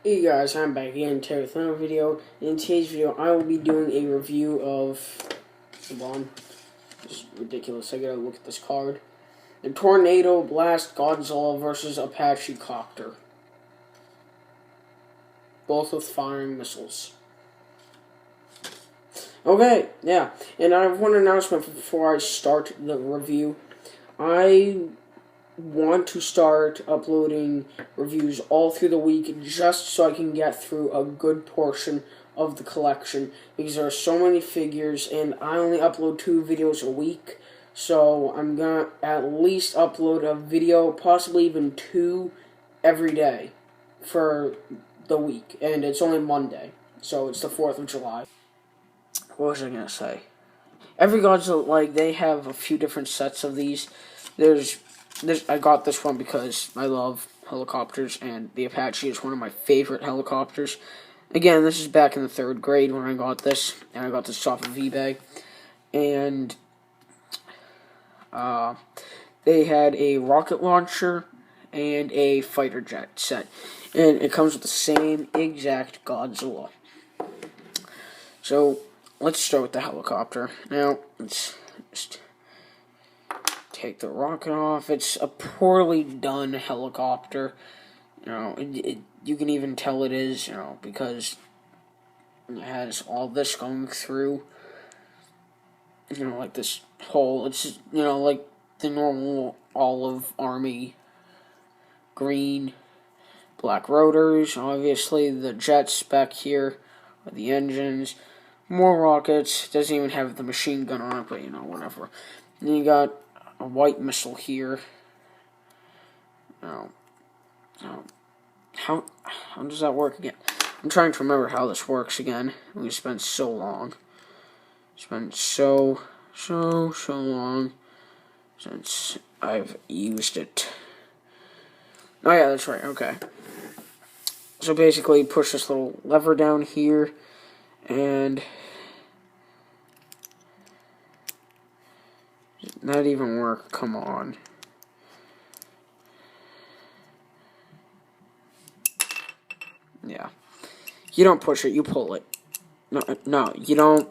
Hey guys, I'm back again today with another video. In today's video, I will be doing a review of... Hold on. This is ridiculous. I gotta look at this card. The Tornado Blast Godzilla versus Apache copter. Both with firing missiles. Okay, yeah. And I have one announcement before I start the review. I want to start uploading reviews all through the week just so I can get through a good portion of the collection because there are so many figures and I only upload 2 videos a week, so I'm gonna at least upload a video, possibly even 2 every day for the week, and it's only Monday, so it's the 4th of July. What was I gonna say? Every Godzilla, like, they have a few different sets of these. I got this one because I love helicopters, and the Apache is one of my favorite helicopters. Again, this is back in the 3rd grade when I got this, and I got this off of eBay. And they had a rocket launcher and a fighter jet set, and it comes with the same exact Godzilla. So let's start with the helicopter. Now, let's just take the rocket off. It's a poorly done helicopter. You know, you can even tell it is, because it has all this going through. Like this hole. It's just, like the normal olive army green, black rotors. Obviously, the jets back here are the engines. More rockets. Doesn't even have the machine gun on it, but whatever. And you got a white missile here. How does that work again? I'm trying to remember how this works again. We spent so long. Spent so long since I've used it. Oh yeah, that's right, okay. So basically, push this little lever down here, and not even work, come on. Yeah. You don't push it, you pull it. No, you don't.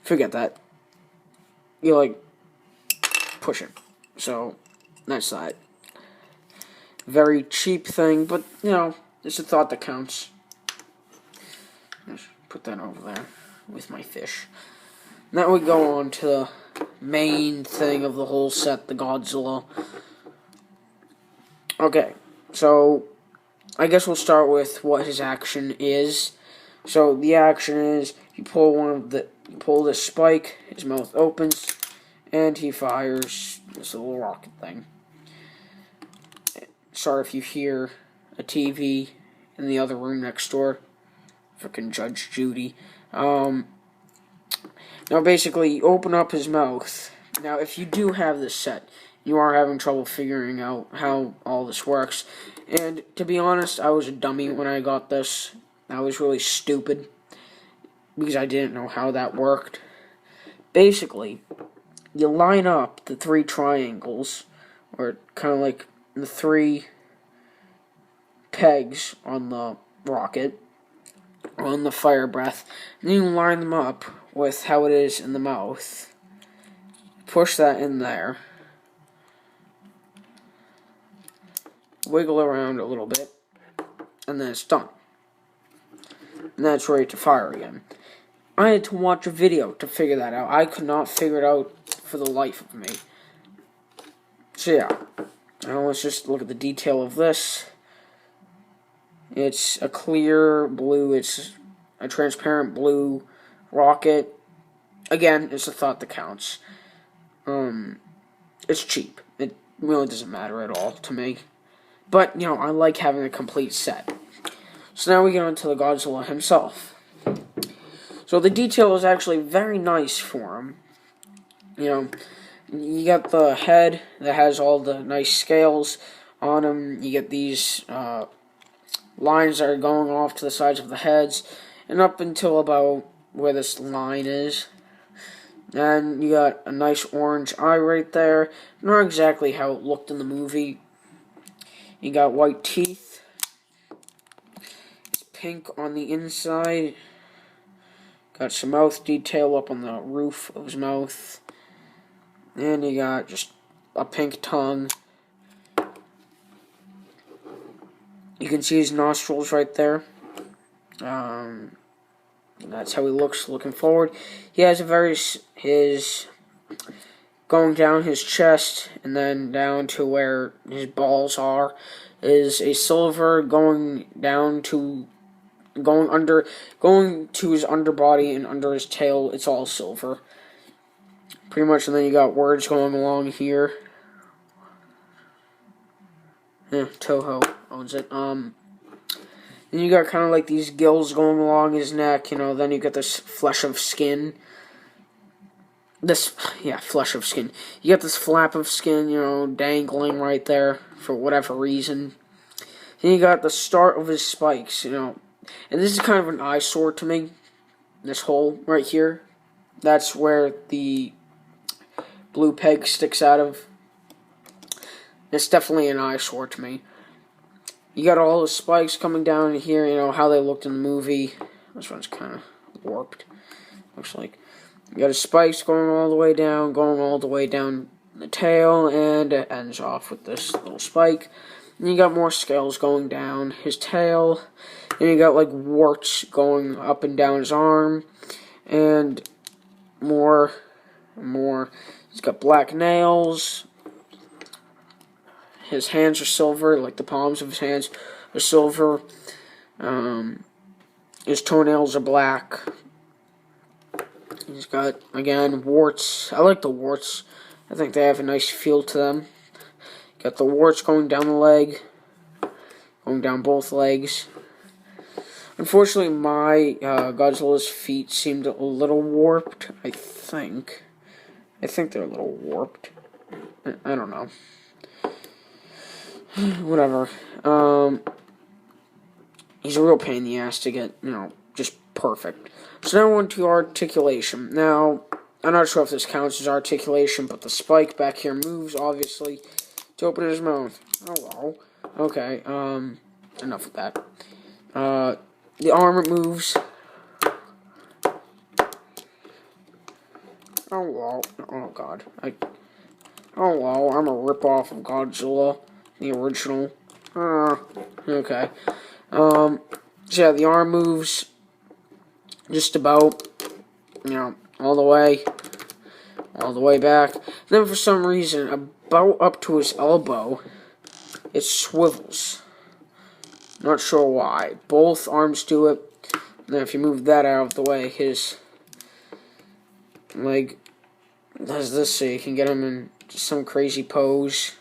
Forget that. You, push it. So, that's that. Very cheap thing, but, it's a thought that counts. Just put that over there with my fish. Now we go on to the main thing of the whole set, the Godzilla. Okay, so I guess we'll start with what his action is. So the action is you pull this spike, his mouth opens, and he fires this little rocket thing. Sorry if you hear a TV in the other room next door. Frickin' Judge Judy. Now, basically, you open up his mouth. Now, if you do have this set, you are having trouble figuring out how all this works. And, to be honest, I was a dummy when I got this. I was really stupid, because I didn't know how that worked. Basically, you line up the 3 triangles, or kind of like the 3 pegs on the rocket, on the fire breath, and then you line them up with how it is in the mouth. Push that in there. Wiggle around a little bit, and then it's done. And that's ready to fire again. I had to watch a video to figure that out. I could not figure it out for the life of me. So yeah, now let's just look at the detail of this. It's a clear blue, it's a transparent blue rocket. Again, it's a thought that counts. It's cheap. It really doesn't matter at all to me. But, I like having a complete set. So now we get on to the Godzilla himself. So the detail is actually very nice for him. You got the head that has all the nice scales on him. You get these lines that are going off to the sides of the heads, and up until about where this line is. And you got a nice orange eye right there. Not exactly how it looked in the movie. You got white teeth. pink on the inside. Got some mouth detail up on the roof of his mouth. And you got just a pink tongue. You can see his nostrils right there. That's how he looks looking forward. He has his going down his chest and then down to where his balls are is a silver going to his underbody and under his tail. It's all silver. Pretty much, and then you got words going along here. Toho owns it. Then you got kind of like these gills going along his neck, then you got this flesh of skin. Flesh of skin. You got this flap of skin, dangling right there for whatever reason. Then you got the start of his spikes, and this is kind of an eyesore to me. This hole right here. That's where the blue peg sticks out of. It's definitely an eyesore to me. You got all the spikes coming down here, how they looked in the movie. This one's kind of warped, looks like. You got his spikes going all the way down the tail, and it ends off with this little spike. And you got more scales going down his tail, and you got like warts going up and down his arm, and more and more. He's got black nails. His hands are silver, like the palms of his hands are silver. His toenails are black. He's got, again, warts. I like the warts. I think they have a nice feel to them. Got the warts going down the leg, going down both legs. Unfortunately, my Godzilla's feet seemed a little warped, I think. I think they're a little warped. I don't know. Whatever. He's a real pain in the ass to get, just perfect. So now on to articulation. Now, I'm not sure if this counts as articulation, but the spike back here moves, obviously, to open his mouth. Oh, wow. Okay, enough of that. The arm moves. Oh, wow. Oh, God. Oh, wow. I'm a ripoff of Godzilla. The original. Okay. So yeah, the arm moves just about, all the way back. Then for some reason, about up to his elbow, it swivels. Not sure why. Both arms do it. And then if you move that out of the way, his leg does this so you can get him in some crazy pose.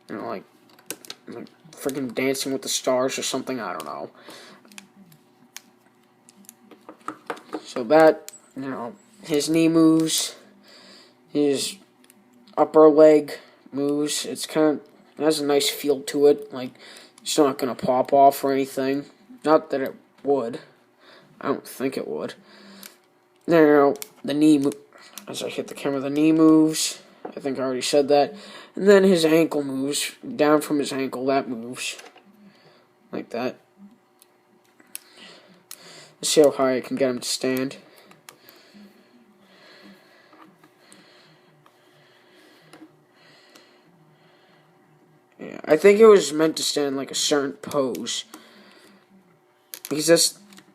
Like freaking Dancing with the Stars or something, I don't know. So that, his knee moves, his upper leg moves. It has a nice feel to it, like it's not going to pop off or anything. Not that it would. I don't think it would. Then, the knee, as I hit the camera, the knee moves. I think I already said that. And then his ankle moves. Down from his ankle, that moves. Like that. Let's see how high I can get him to stand. Yeah, I think it was meant to stand in like a certain pose. Because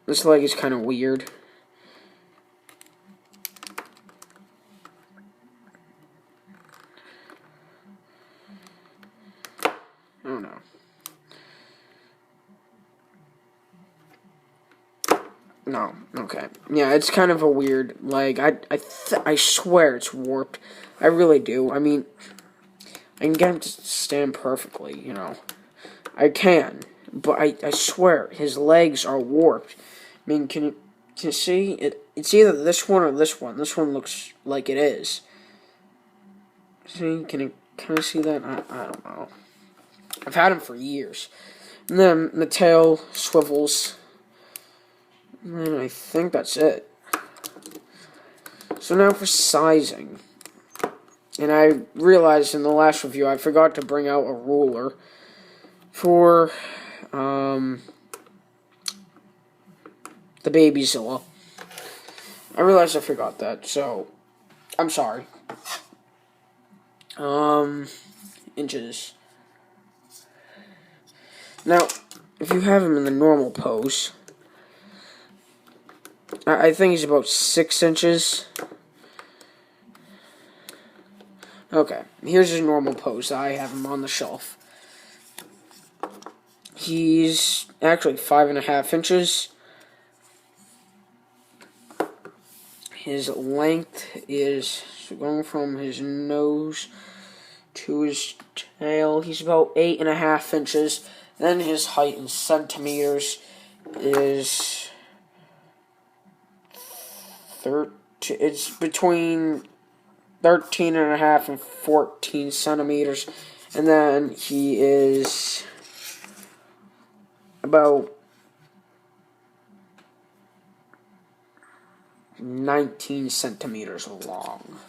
this leg is kind of weird. Oh no. No, okay. Yeah, it's kind of a weird leg. I swear it's warped. I really do. I mean, I can get him to stand perfectly, I can. But I swear, his legs are warped. I mean, can you see? It's either this one or this one. This one looks like it is. See, can you kind of see that? I don't know. I've had him for years. And then the tail swivels. And I think that's it. So now for sizing. And I realized in the last review I forgot to bring out a ruler for the baby Zilla. I realized I forgot that, so I'm sorry. Inches. Now, if you have him in the normal pose, I think he's about 6 inches. Okay, here's his normal pose. I have him on the shelf. He's actually 5.5 inches. His length is going from his nose to his tail. He's about 8.5 inches. Then his height in centimeters is it's between 13.5 and 14 centimeters. And then he is about 19 centimeters long.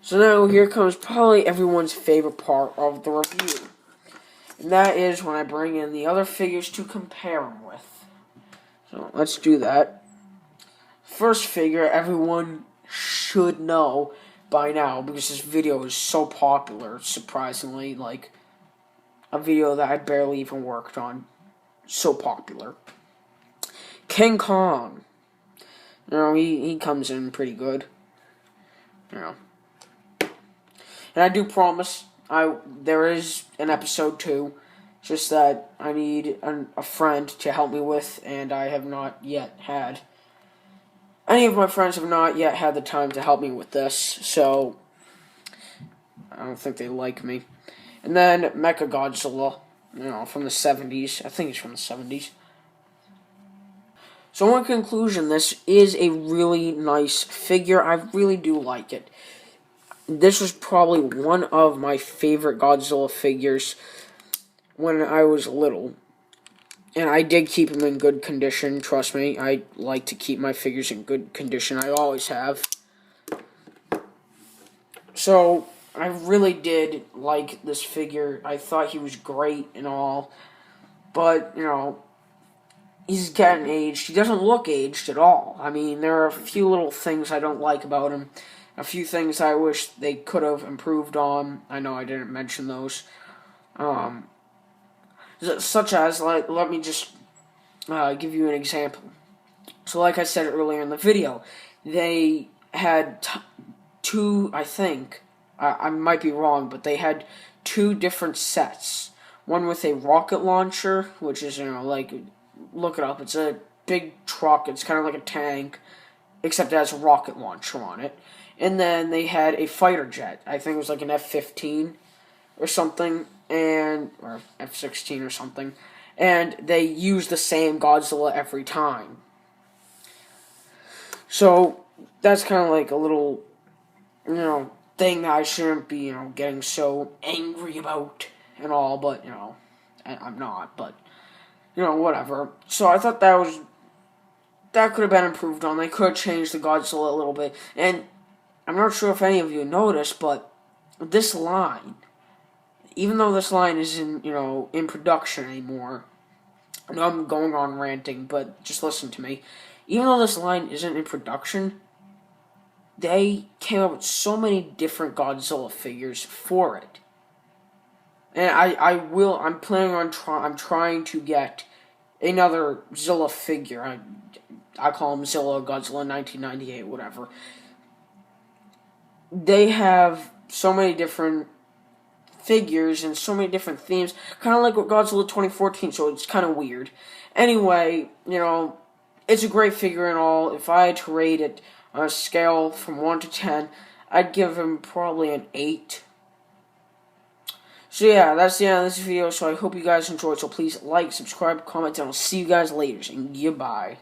So now here comes probably everyone's favorite part of the review. And that is when I bring in the other figures to compare them with. So let's do that. First figure everyone should know by now, because this video is so popular, surprisingly, like a video that I barely even worked on. So popular. King Kong. You know, he comes in pretty good. You know. And I do promise there is an episode 2, just that I need a friend to help me with, and I have not yet had. Any of my friends have not yet had the time to help me with this, so I don't think they like me. And then Mecha Godzilla, you know, from the 70s. I think it's from the 70s. So in conclusion, this is a really nice figure. I really do like it. This was probably one of my favorite Godzilla figures when I was little. And I did keep him in good condition, trust me. I like to keep my figures in good condition. I always have. So, I really did like this figure. I thought he was great and all. But, you know, he's getting aged. He doesn't look aged at all. I mean, there are a few little things I don't like about him. A few things I wish they could have improved on. I know I didn't mention those. Such as, like, let me just give you an example. So, like I said earlier in the video, they had two, I think, I might be wrong, but they had 2 different sets. One with a rocket launcher, which is, you know, like, look it up, it's a big truck, it's kind of like a tank, except it has a rocket launcher on it. And then they had a fighter jet. I think it was like an F-15 or something, or F-16 or something. And they used the same Godzilla every time. So that's kind of like a little, you know, thing that I shouldn't be, you know, getting so angry about and all. But, you know, I'm not. But, you know, whatever. So I thought that could have been improved on. They could have changed the Godzilla a little bit. And I'm not sure if any of you noticed, but this line, even though this line isn't, you know, in production anymore, I know I'm going on ranting, but just listen to me. Even though this line isn't in production, they came up with so many different Godzilla figures for it. And I'm planning on I'm trying to get another Zilla figure. I call him Zilla, Godzilla 1998, whatever. They have so many different figures and so many different themes, kind of like with Godzilla 2014, so it's kind of weird. Anyway, you know, it's a great figure and all. If I had to rate it on a scale from 1 to 10, I'd give him probably an 8. So yeah, that's the end of this video, so I hope you guys enjoyed. So please like, subscribe, comment, and I'll see you guys later, and goodbye.